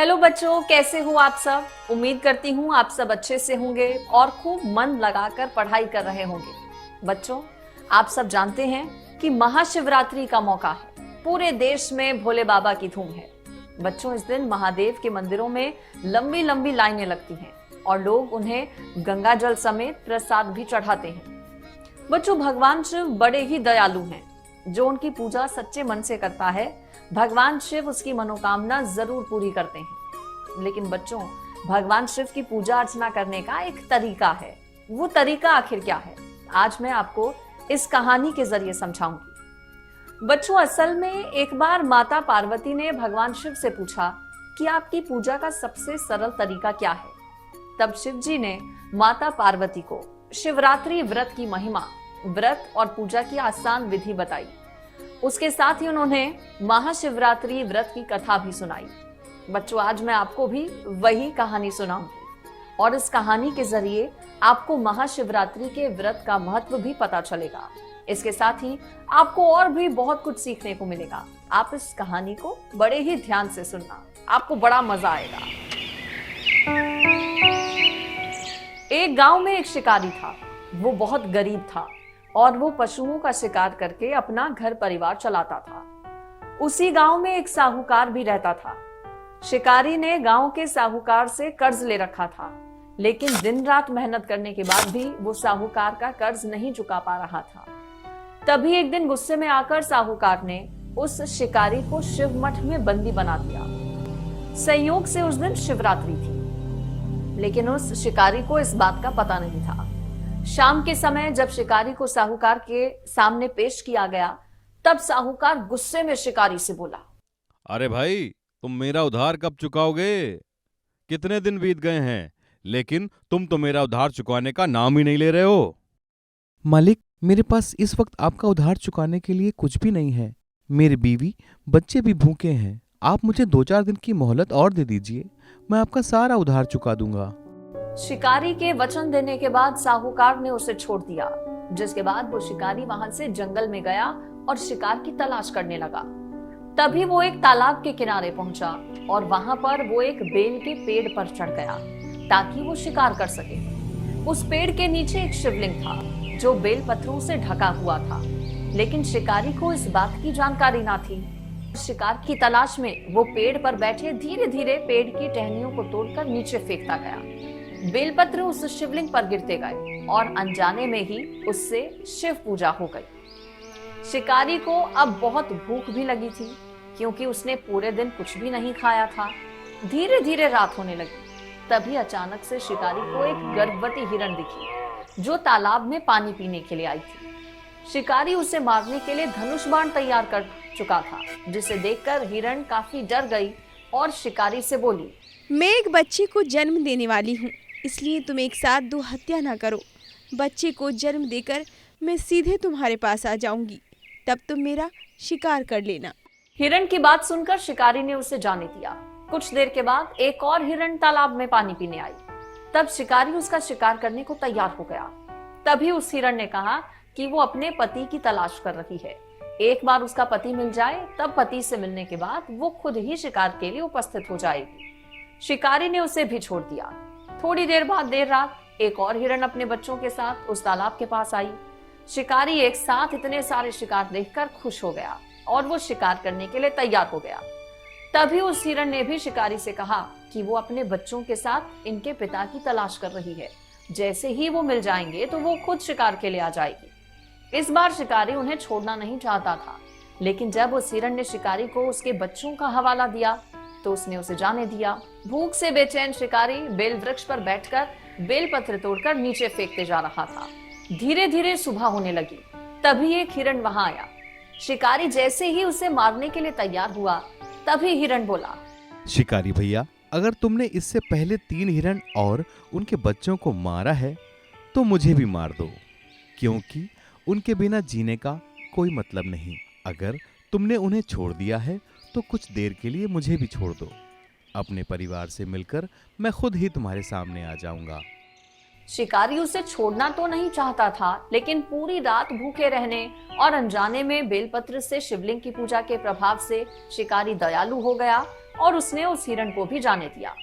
Hello बच्चों, कैसे हो आप सब। उम्मीद करती हूँ आप सब अच्छे से होंगे और खूब मन लगाकर पढ़ाई कर रहे होंगे। बच्चों, आप सब जानते हैं कि महाशिवरात्रि का मौका है। पूरे देश में भोले बाबा की धूम है। बच्चों, इस दिन महादेव के मंदिरों में लंबी लंबी लाइनें लगती हैं और लोग उन्हें गंगा जल समेत प्रसाद भी चढ़ाते हैं। बच्चों, भगवान शिव बड़े ही दयालु हैं। जो उनकी पूजा सच्चे मन से करता है, भगवान शिव उसकी मनोकामना जरूर पूरी करते हैं। लेकिन बच्चों, भगवान शिव की पूजा अर्चना करने का एक तरीका है। वो तरीका आखिर क्या है, आज मैं आपको इस कहानी के जरिए समझाऊंगी। बच्चों, असल में एक बार माता पार्वती ने भगवान शिव से पूछा कि आपकी पूजा का सबसे सरल तरीका क्या है। तब शिव जी ने माता पार्वती को शिवरात्रि व्रत की महिमा, व्रत और पूजा की आसान विधि बताई। उसके साथ ही उन्होंने महाशिवरात्रि व्रत की कथा भी सुनाई। बच्चों, आज मैं आपको भी वही कहानी सुनाऊंगी और इस कहानी के जरिए आपको महाशिवरात्रि के व्रत का महत्व भी पता चलेगा। इसके साथ ही आपको और भी बहुत कुछ सीखने को मिलेगा। आप इस कहानी को बड़े ही ध्यान से सुनना, आपको बड़ा मजा आएगा। एक गांव में एक शिकारी था। वो बहुत गरीब था और वो पशुओं का शिकार करके अपना घर परिवार चलाता था। उसी गांव में एक साहूकार भी रहता था। शिकारी ने गांव के साहूकार से कर्ज ले रखा था, लेकिन दिन रात मेहनत करने के बाद भी वो साहूकार का कर्ज नहीं चुका पा रहा था। तभी एक दिन गुस्से में आकर साहूकार ने उस शिकारी को शिव मठ में बंदी बना दिया। संयोग से उस दिन शिवरात्रि थी, लेकिन उस शिकारी को इस बात का पता नहीं था। शाम के समय जब शिकारी को साहूकार के सामने पेश किया गया, तब साहूकार गुस्से में शिकारी से बोला, अरे भाई, तुम मेरा उधार कब चुकाओगे? कितने दिन बीत गए हैं, लेकिन तुम तो मेरा उधार चुकाने का नाम ही नहीं ले रहे हो। मालिक, मेरे पास इस वक्त आपका उधार चुकाने के लिए कुछ भी नहीं है। मेरी बीवी, बच्चे भी भूखे हैं। आप मुझे 2-4 दिन की मोहलत और दे दीजिए, मैं आपका सारा उधार चुका दूंगा। शिकारी के वचन देने के बाद साहूकार ने उसे छोड़ दिया, जिसके बाद वो शिकारी वहां से जंगल में गया और शिकार की तलाश करने लगा। तभी वो एक तालाब के किनारे पहुंचा और वहां पर वो एक बेल के पेड़ पर चढ़ गया ताकि वो शिकार कर सके। उस पेड़ के नीचे एक शिवलिंग था जो बेल पत्थरों से ढका हुआ था, लेकिन शिकारी को इस बात की जानकारी ना थी। शिकार की तलाश में वो पेड़ पर बैठे धीरे धीरे पेड़ की टहनियों को तोड़कर नीचे फेंकता गया। बेलपत्र उस शिवलिंग पर गिरते गए और अनजाने में ही उससे शिव पूजा हो गई। शिकारी को अब बहुत भूख भी लगी थी, क्योंकि उसने पूरे दिन कुछ भी नहीं खाया था। धीरे धीरे रात होने लगी। तभी अचानक से शिकारी को एक गर्भवती हिरण दिखी जो तालाब में पानी पीने के लिए आई थी। शिकारी उसे मारने के लिए धनुष बाण तैयार कर चुका था, जिसे देखकर हिरण काफी डर गई और शिकारी से बोली, मैं एक बच्चे को जन्म देने वाली हूँ, इसलिए तुम एक साथ 2 हत्या ना करो। बच्चे को जन्म देकर मैं सीधे तुम्हारे पास आ जाऊंगी, तब तुम मेरा शिकार कर लेना। हिरण की बात सुनकर शिकारी ने उसे जाने दिया। कुछ देर के बाद एक और हिरण तालाब में पानी पीने आई। तब शिकारी उसका शिकार करने को तैयार हो गया। तभी उस हिरण ने कहा कि वो अपने पति की तलाश कर रही है। एक बार उसका पति मिल जाए, तब पति से मिलने के बाद वो खुद ही शिकार के लिए उपस्थित हो जाएगी। शिकारी ने उसे भी छोड़ दिया। थोड़ी देर बाद देर रात एक और हिरण अपने बच्चों के साथ उस तालाब के पास आई। शिकारी एक साथ इतने सारे शिकार देखकर खुश हो गया और वो शिकार करने के लिए तैयार हो गया। तभी उस हिरण ने भी शिकारी से कहा कि वो अपने बच्चों के साथ इनके पिता की तलाश कर रही है। जैसे ही वो मिल जाएंगे तो वो खुद शिकार के लिए आ जाएगी। इस बार शिकारी उन्हें छोड़ना नहीं चाहता था, लेकिन जब उस हिरण ने शिकारी को उसके बच्चों का हवाला दिया तो उसने उसे जाने दिया। भूख से बेचैन शिकारी बेल वृक्ष पर बैठकर बेल पत्र तोड़कर नीचे फेंकते जा रहा था। धीरे धीरे सुबह होने लगी। तभी एक हिरण वहां आया। शिकारी जैसे ही उसे मारने के लिए तैयार हुआ, तभी हिरण बोला, शिकारी भैया, अगर तुमने इससे पहले 3 हिरण और उनके बच्चों को मारा है तो मुझे भी मार दो, क्योंकि उनके बिना जीने का कोई मतलब नहीं। अगर तुमने उन्हें छोड़ दिया है तो कुछ देर के लिए मुझे भी छोड़ दो। अपने परिवार से मिलकर मैं खुद ही तुम्हारे सामने आ जाऊंगा। शिकारी उसे छोड़ना तो नहीं चाहता था, लेकिन पूरी रात भूखे रहने और अनजाने में बेलपत्र से शिवलिंग की पूजा के प्रभाव से शिकारी दयालु हो गया और उसने उस हिरण को भी जाने दिया।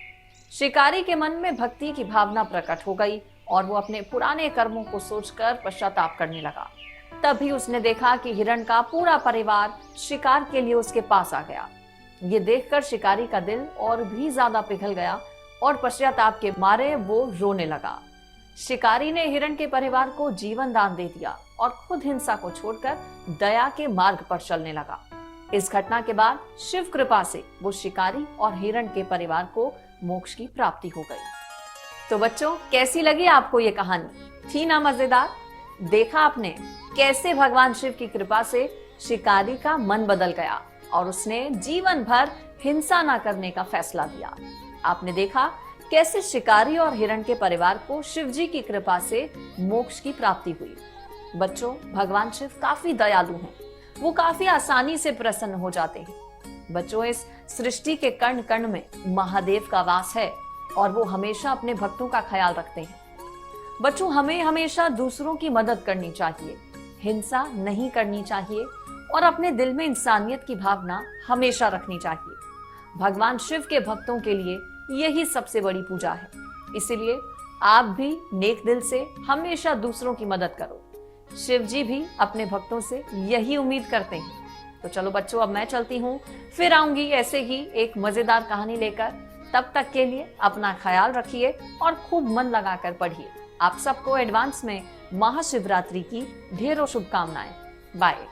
शिकारी के मन में भक्ति की भावना प्रकट हो गई और वो अपने पुराने कर्मों को सोचकर पश्चाताप करने लगा। तभी उसने देखा कि हिरण का पूरा परिवार शिकार के लिए उसके पास आ गया। ये देखकर शिकारी का दिल और भी ज्यादा पिघल गया और पश्चाताप के मारे वो रोने लगा। शिकारी ने हिरण के परिवार को जीवन दान दे दिया और खुद हिंसा को छोड़कर दया के मार्ग पर चलने लगा। इस घटना के बाद शिव कृपा से वो शिकारी और हिरण के परिवार को मोक्ष की प्राप्ति हो गई। तो बच्चों, कैसी लगी आपको ये कहानी? थी ना मजेदार? देखा आपने कैसे भगवान शिव की कृपा से शिकारी का मन बदल गया और उसने जीवन भर हिंसा ना करने का फैसला लिया। आपने देखा कैसे शिकारी और हिरण के परिवार को शिव जी की कृपा से मोक्ष की प्राप्ति हुई। बच्चों, भगवान शिव काफी दयालु हैं। वो काफी आसानी से प्रसन्न हो जाते हैं। बच्चों, इस सृष्टि के कण कण में महादेव का वास है और वो हमेशा अपने भक्तों का ख्याल रखते हैं। बच्चों, हमें हमेशा दूसरों की मदद करनी चाहिए, हिंसा नहीं करनी चाहिए और अपने दिल में इंसानियत की भावना हमेशा रखनी चाहिए। भगवान शिव के भक्तों के लिए यही सबसे बड़ी पूजा है। इसीलिए आप भी नेक दिल से हमेशा दूसरों की मदद करो। शिव जी भी अपने भक्तों से यही उम्मीद करते हैं। तो चलो बच्चों, अब मैं चलती हूँ, फिर आऊंगी ऐसे ही एक मजेदार कहानी लेकर। तब तक के लिए अपना ख्याल रखिए और खूब मन लगाकर पढ़िए। आप सबको एडवांस में महाशिवरात्रि की ढेरों शुभकामनाएं। बाय।